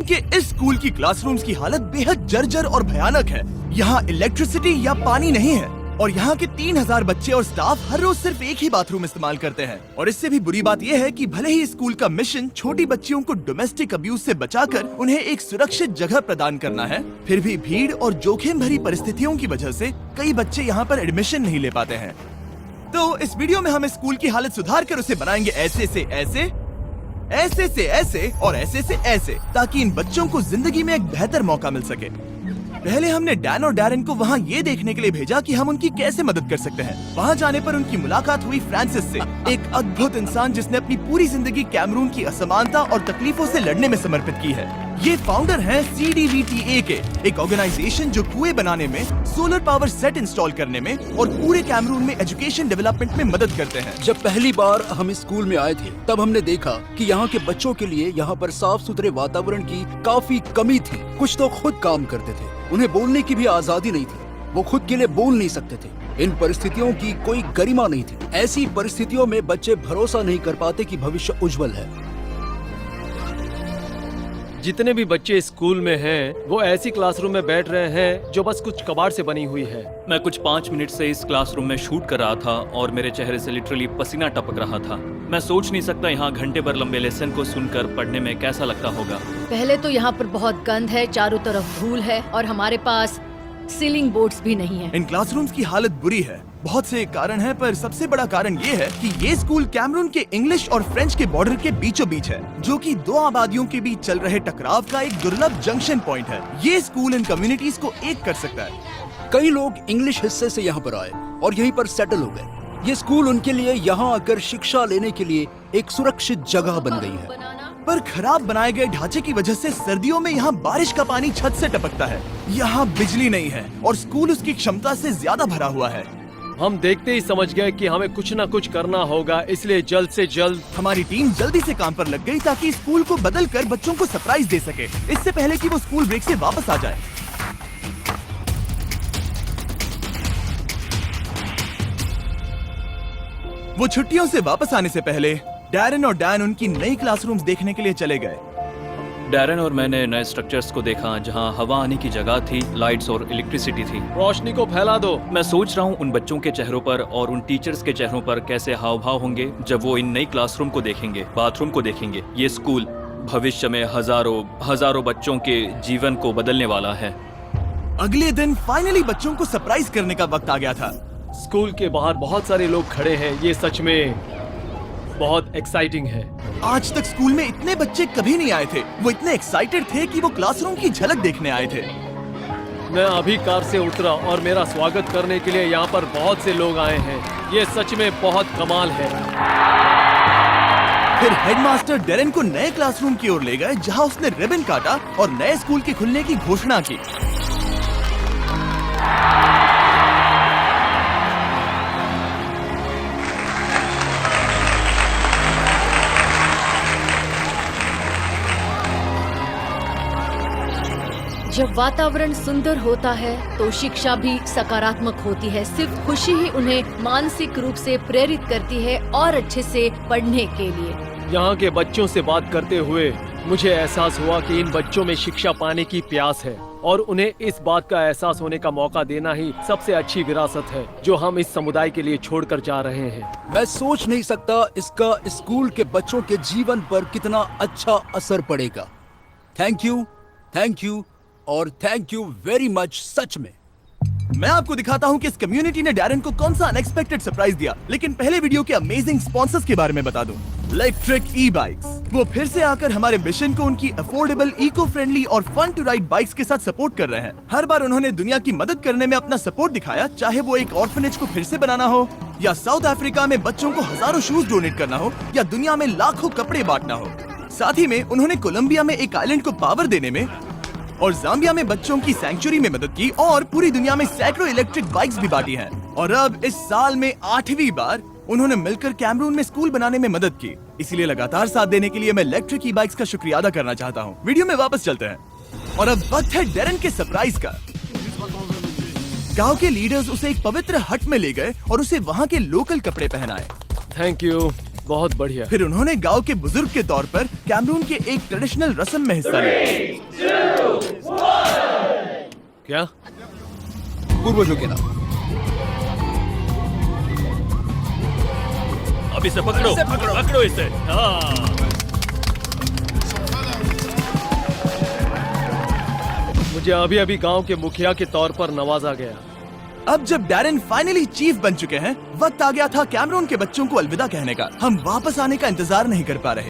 कि इस स्कूल की क्लासरूम्स की हालत बेहद जर्जर और भयानक है। यहाँ इलेक्ट्रिसिटी या पानी नहीं है और यहाँ के 3000 बच्चे और स्टाफ हर रोज सिर्फ एक ही बाथरूम इस्तेमाल करते हैं। और इससे भी बुरी बात यह है कि भले ही स्कूल का मिशन छोटी बच्चियों को डोमेस्टिक अब्यूज से बचाकर उन्हें एक सुरक्षित जगह प्रदान करना है, फिर भी भीड़ और जोखिम भरी परिस्थितियों की वजह से कई बच्चे यहाँ पर एडमिशन नहीं ले पाते हैं। तो इस वीडियो में हम स्कूल की हालत सुधार कर उसे बनाएंगे ऐसे से ऐसे और ऐसे से ऐसे, ताकि इन बच्चों को जिंदगी में एक बेहतर मौका मिल सके। पहले हमने डैन और डैरेन को वहाँ ये देखने के लिए भेजा कि हम उनकी कैसे मदद कर सकते हैं। वहाँ जाने पर उनकी मुलाकात हुई फ्रांसिस से, एक अद्भुत इंसान जिसने अपनी पूरी जिंदगी कैमरून की असमानता और तकलीफों से लड़ने में समर्पित की है। ये फाउंडर हैं CDVTA के, एक ऑर्गेनाइजेशन जो कुएं बनाने में, सोलर पावर सेट इंस्टॉल करने में और पूरे कैमरून में एजुकेशन डेवलपमेंट में मदद करते हैं। जब पहली बार हम इस स्कूल में आए थे तब हमने देखा कि यहाँ के बच्चों के लिए यहाँ पर साफ सुथरे वातावरण की काफी कमी थी। कुछ तो खुद काम करते थे, उन्हें बोलने की भी आजादी नहीं थी, वो खुद के लिए बोल नहीं सकते थे। इन परिस्थितियों की कोई गरिमा नहीं थी। ऐसी परिस्थितियों में बच्चे भरोसा नहीं कर पाते कि भविष्य उज्जवल है। जितने भी बच्चे स्कूल में हैं, वो ऐसी क्लासरूम में बैठ रहे हैं जो बस कुछ कबाड़ से बनी हुई है। मैं कुछ 5 मिनट से इस क्लासरूम में शूट कर रहा था और मेरे चेहरे से लिटरली पसीना टपक रहा था। मैं सोच नहीं सकता यहाँ घंटे भर लंबे लेसन को सुनकर पढ़ने में कैसा लगता होगा। पहले तो यहाँ पर बहुत गंद है, चारों तरफ धूल है और हमारे पास सीलिंग बोर्ड्स भी नहीं है। इन क्लासरूम्स की हालत बुरी है। बहुत से कारण हैं, पर सबसे बड़ा कारण ये है कि ये स्कूल कैमरून के इंग्लिश और फ्रेंच के बॉर्डर के बीचों बीच है, जो कि दो आबादियों के बीच चल रहे टकराव का एक दुर्लभ जंक्शन पॉइंट है। ये स्कूल इन कम्युनिटीज को एक कर सकता है। कई लोग इंग्लिश हिस्से से यहाँ पर आए और यहीं पर सेटल हो गए। ये स्कूल उनके लिए यहाँ आकर शिक्षा लेने के लिए एक सुरक्षित जगह बन गई है। पर खराब बनाए गए ढांचे की वजह से सर्दियों में यहाँ बारिश का पानी छत से टपकता है। यहाँ बिजली नहीं है और स्कूल उसकी क्षमता से ज्यादा भरा हुआ है। हम देखते ही समझ गए कि हमें कुछ न कुछ करना होगा, इसलिए जल्द से जल्द हमारी टीम जल्दी से काम पर लग गई ताकि स्कूल को बदल कर बच्चों को सरप्राइज दे सके, इससे पहले कि वो स्कूल ब्रेक से वापस आ जाए। वो छुट्टियों से वापस आने से पहले डैरेन और डैन उनकी नई क्लासरूम्स देखने के लिए चले गए। डैरेन और मैंने नए स्ट्रक्चर्स को देखा जहाँ हवा आने की जगह थी, लाइट्स और इलेक्ट्रिसिटी थी। रोशनी को फैला दो। मैं सोच रहा हूँ उन बच्चों के चेहरों पर और उन टीचर्स के चेहरों पर कैसे हाव भाव होंगे जब वो इन नई क्लासरूम को देखेंगे, बाथरूम को देखेंगे। ये स्कूल भविष्य में हजारों बच्चों के जीवन को बदलने वाला है। अगले दिन फाइनली बच्चों को सरप्राइज करने का वक्त आ गया था। स्कूल के बाहर बहुत सारे लोग खड़े हैं। ये सच में बहुत एक्साइटिंग है। आज तक स्कूल में इतने बच्चे कभी नहीं आए थे। वो इतने एक्साइटेड थे कि वो क्लासरूम की झलक देखने आए थे। मैं अभी कार से उतरा और मेरा स्वागत करने के लिए यहाँ पर बहुत से लोग आए हैं। ये सच में बहुत कमाल है। फिर हेडमास्टर डेरेन को नए क्लासरूम की ओर ले गए, जहाँ उसने रिबन काटा और नए स्कूल के खुलने की घोषणा की। जब वातावरण सुंदर होता है तो शिक्षा भी सकारात्मक होती है। सिर्फ खुशी ही उन्हें मानसिक रूप से प्रेरित करती है और अच्छे से पढ़ने के लिए। यहाँ के बच्चों से बात करते हुए मुझे एहसास हुआ कि इन बच्चों में शिक्षा पाने की प्यास है और उन्हें इस बात का एहसास होने का मौका देना ही सबसे अच्छी विरासत है जो हम इस समुदाय के लिए छोड़कर जा रहे हैं। मैं सोच नहीं सकता इसका स्कूल के बच्चों के जीवन पर कितना अच्छा असर पड़ेगा। थैंक यू और थैंक यू वेरी मच। सच में मैं आपको दिखाता हूँ कि इस कम्युनिटी ने डैरेन को कौन सा अनएक्सपेक्टेड सरप्राइज दिया, लेकिन पहले वीडियो के अमेजिंग स्पॉन्सर्स के बारे में बता दूं। इलेक्ट्रिक ई-बाइक्स, वो फिर से आकर हमारे मिशन को उनकी अफोर्डेबल, इको फ्रेंडली और फन टू राइड बाइक्स के साथ सपोर्ट कर रहे हैं। हर बार उन्होंने दुनिया की मदद करने में अपना सपोर्ट दिखाया, चाहे वो एक ऑर्फनेज को फिर से बनाना हो, या साउथ अफ्रीका में बच्चों को हजारों शूज डोनेट करना हो, या दुनिया में लाखों कपड़े बांटना हो। साथ ही में उन्होंने कोलंबिया में एक आइलैंड को पावर देने में और जाम्बिया में बच्चों की सैंक्चुरी में मदद की और पूरी दुनिया में सैकड़ों इलेक्ट्रिक बाइक्स भी बांटी हैं। और अब इस साल में 8वीं बार उन्होंने मिलकर कैमरून में स्कूल बनाने में मदद की। इसीलिए लगातार साथ देने के लिए मैं इलेक्ट्रिक ई बाइक्स का शुक्रिया अदा करना चाहता हूँ। वीडियो में वापस चलते हैं और अब वक्त है डेरेन के सरप्राइज का। गांव के लीडर्स उसे एक पवित्र हट में ले गए और उसे वहाँ के लोकल कपड़े पहनाए। थैंक यू, बहुत बढ़िया। फिर उन्होंने गांव के बुजुर्ग के तौर पर कैमरून के एक ट्रेडिशनल रस्म में हिस्सा लिया। क्या? पूर्वजों के नाम। अब इसे पकड़ो, पकड़ो इसे। हाँ। मुझे अभी अभी गांव के मुखिया के तौर पर नवाजा गया। अब जब डैरेन फाइनली चीफ बन चुके हैं, वक्त आ गया था कैमरून के बच्चों को अलविदा कहने का। हम वापस आने का इंतजार नहीं कर पा रहे।